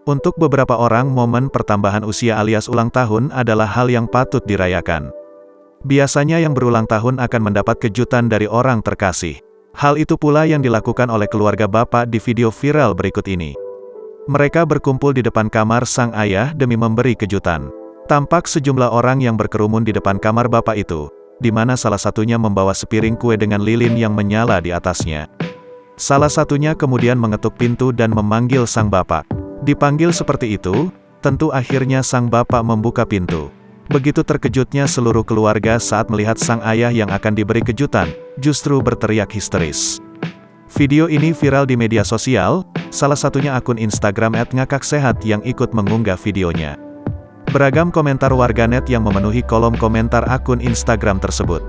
Untuk beberapa orang, momen pertambahan usia alias ulang tahun adalah hal yang patut dirayakan. Biasanya yang berulang tahun akan mendapat kejutan dari orang terkasih. Hal itu pula yang dilakukan oleh keluarga bapak di video viral berikut ini. Mereka berkumpul di depan kamar sang ayah demi memberi kejutan. Tampak sejumlah orang yang berkerumun di depan kamar bapak itu, di mana salah satunya membawa sepiring kue dengan lilin yang menyala di atasnya. Salah satunya kemudian mengetuk pintu dan memanggil sang bapak. Dipanggil seperti itu, tentu akhirnya sang bapak membuka pintu. Begitu terkejutnya seluruh keluarga saat melihat sang ayah yang akan diberi kejutan, justru berteriak histeris. Video ini viral di media sosial, salah satunya akun Instagram @ngakaksehat yang ikut mengunggah videonya. Beragam komentar warganet yang memenuhi kolom komentar akun Instagram tersebut.